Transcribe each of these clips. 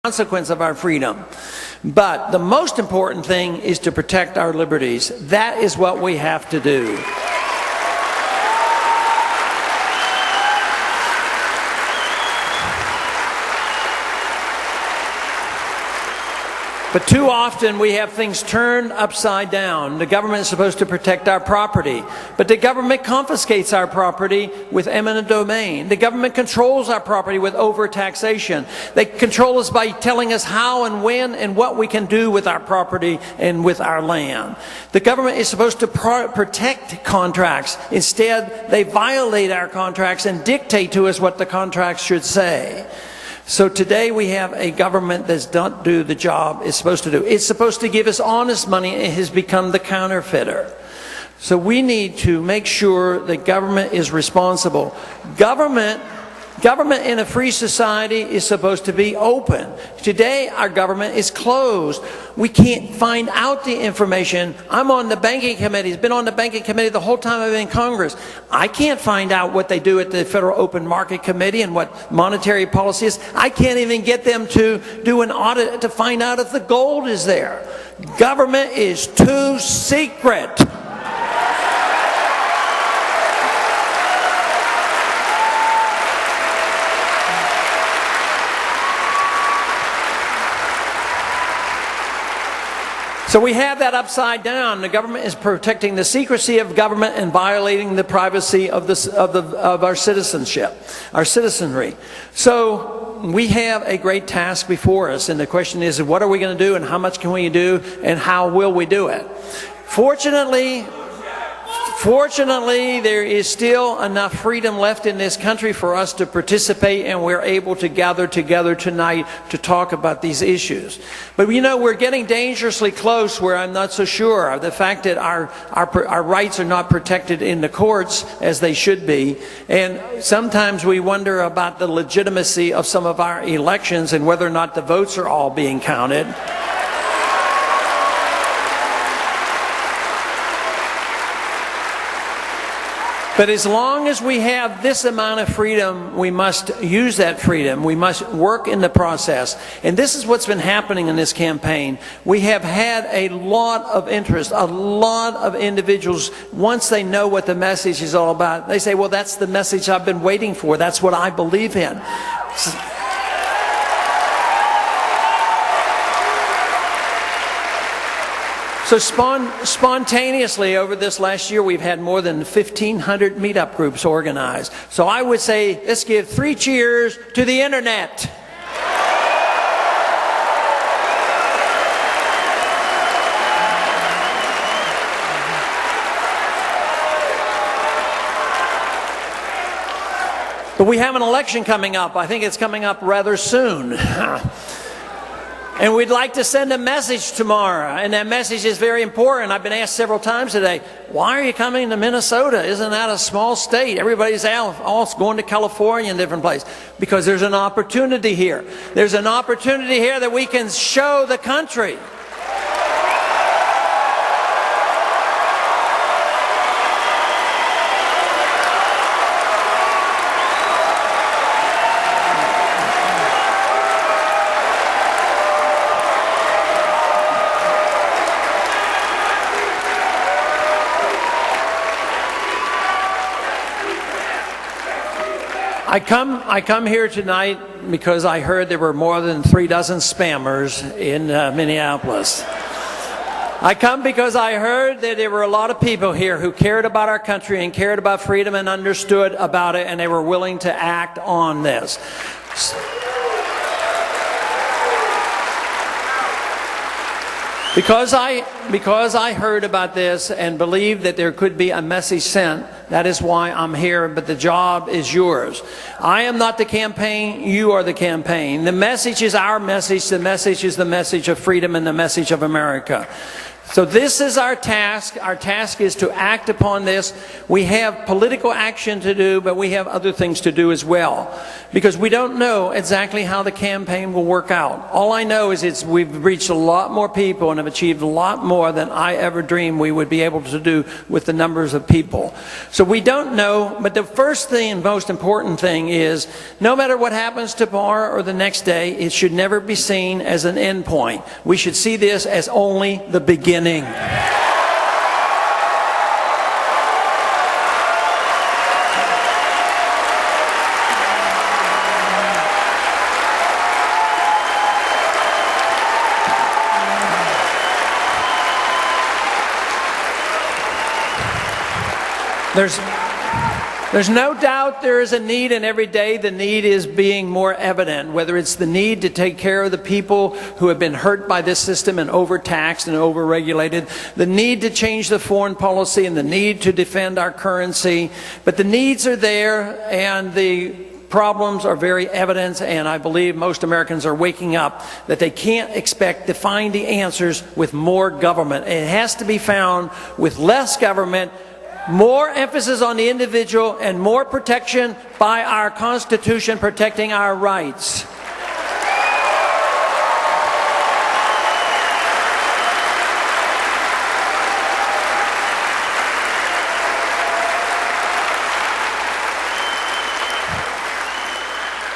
consequence of our freedom. But the most important thing is to protect our liberties. That is what we have to do. But too often we have things turned upside down. The government is supposed to protect our property, but the government confiscates our property with eminent domain. The government controls our property with overtaxation. They control us by telling us how and when and what we can do with our property and with our land. The government is supposed to protect contracts. Instead, they violate our contracts and dictate to us what the contracts should say. So today we have a government that does not do the job it's supposed to do. It's supposed to give us honest money, and it has become the counterfeiter. So we need to make sure that government is responsible. Government in a free society is supposed to be open. Today our government is closed. We can't find out the information. I'm on the banking committee. I've been on the banking committee the whole time I've been in Congress. I can't find out what they do at the Federal Open Market Committee and what monetary policy is. I can't even get them to do an audit to find out if the gold is there. Government is too secret. So we have that upside down. The government is protecting the secrecy of government and violating the privacy of our citizenship, our citizenry. So we have a great task before us, and the question is, what are we going to do, and how much can we do, and how will we do it? Fortunately, there is still enough freedom left in this country for us to participate, and we're able to gather together tonight to talk about these issues. But you know, we're getting dangerously close where I'm not so sure of the fact that our rights are not protected in the courts as they should be. And sometimes we wonder about the legitimacy of some of our elections and whether or not the votes are all being counted. But as long as we have this amount of freedom, we must use that freedom. We must work in the process. And this is what's been happening in this campaign. We have had a lot of interest, a lot of individuals, once they know what the message is all about, they say, well, that's the message I've been waiting for. That's what I believe in. So spontaneously over this last year, we've had more than 1,500 meetup groups organized. So I would say, let's give 3 cheers to the internet. But we have an election coming up. I think it's coming up rather soon. And we'd like to send a message tomorrow, and that message is very important. I've been asked several times today, why are you coming to Minnesota? Isn't that a small state? Everybody's all going to California and different places. Because there's an opportunity here. There's an opportunity here that we can show the country. I come here tonight because I heard there were more than 3 dozen spammers in Minneapolis. I come because I heard that there were a lot of people here who cared about our country and cared about freedom and understood about it, and they were willing to act on this. Because I heard about this and believed that there could be a message sent, that is why I'm here, but the job is yours. I am not the campaign, you are the campaign. The message is our message, the message is the message of freedom and the message of America. So this is our task. Our task is to act upon this. We have political action to do, but we have other things to do as well. Because we don't know exactly how the campaign will work out. All I know is we've reached a lot more people and have achieved a lot more than I ever dreamed we would be able to do with the numbers of people. So we don't know, but the first thing and most important thing is no matter what happens tomorrow or the next day, it should never be seen as an end point. We should see this as only the beginning. There's no doubt there is a need, and every day the need is being more evident, whether it's the need to take care of the people who have been hurt by this system and overtaxed and overregulated, the need to change the foreign policy and the need to defend our currency. But the needs are there and the problems are very evident, and I believe most Americans are waking up that they can't expect to find the answers with more government. It has to be found with less government, more emphasis on the individual, and more protection by our Constitution protecting our rights.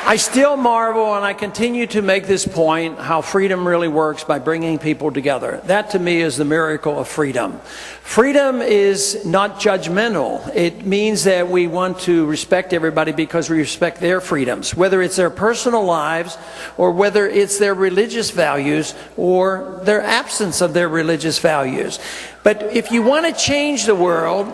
I still marvel, and I continue to make this point, how freedom really works by bringing people together. That to me is the miracle of freedom. Freedom is not judgmental. It means that we want to respect everybody because we respect their freedoms, whether it's their personal lives or whether it's their religious values or their absence of their religious values. But if you want to change the world,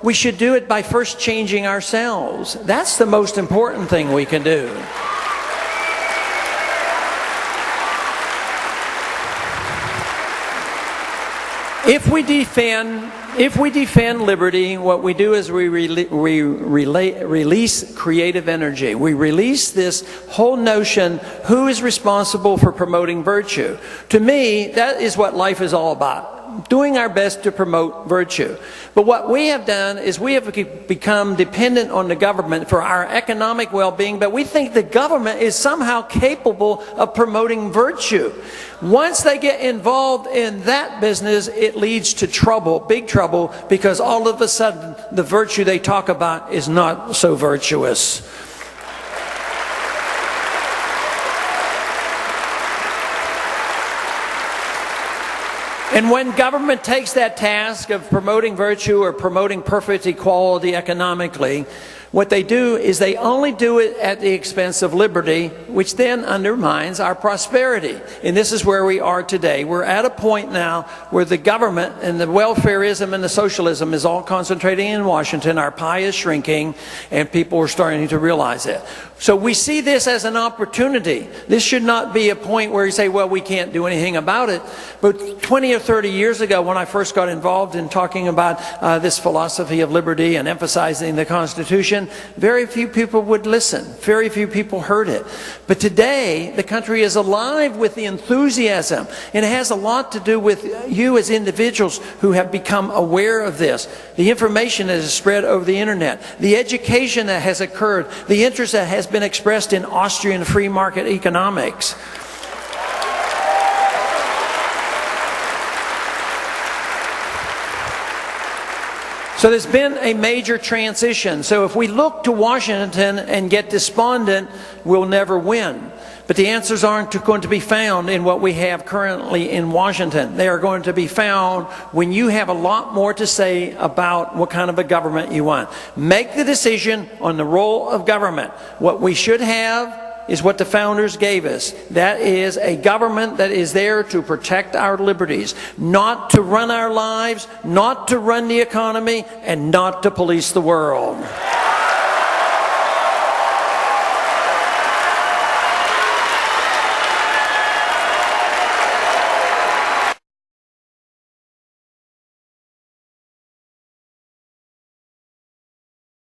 we should do it by first changing ourselves. That's the most important thing we can do. If we defend liberty, what we do is we release creative energy. We release this whole notion, who is responsible for promoting virtue? To me, that is what life is all about. Doing our best to promote virtue. But what we have done is we have become dependent on the government for our economic well-being, but we think the government is somehow capable of promoting virtue. Once they get involved in that business, it leads to trouble, big trouble, because all of a sudden the virtue they talk about is not so virtuous. And when government takes that task of promoting virtue or promoting perfect equality economically, what they do is they only do it at the expense of liberty, which then undermines our prosperity. And this is where we are today. We're at a point now where the government and the welfareism and the socialism is all concentrating in Washington. Our pie is shrinking, and people are starting to realize it. So we see this as an opportunity. This should not be a point where you say, well, we can't do anything about it. But 20 or 30 years ago, when I first got involved in talking about this philosophy of liberty and emphasizing the Constitution, very few people would listen. Very few people heard it. But today, the country is alive with the enthusiasm. And it has a lot to do with you as individuals who have become aware of this. The information that is spread over the internet. The education that has occurred. The interest that has been expressed in Austrian free market economics. So there's been a major transition. So if we look to Washington and get despondent, we'll never win. But the answers aren't going to be found in what we have currently in Washington. They are going to be found when you have a lot more to say about what kind of a government you want. Make the decision on the role of government. What we should have is what the founders gave us. That is a government that is there to protect our liberties, not to run our lives, not to run the economy, and not to police the world.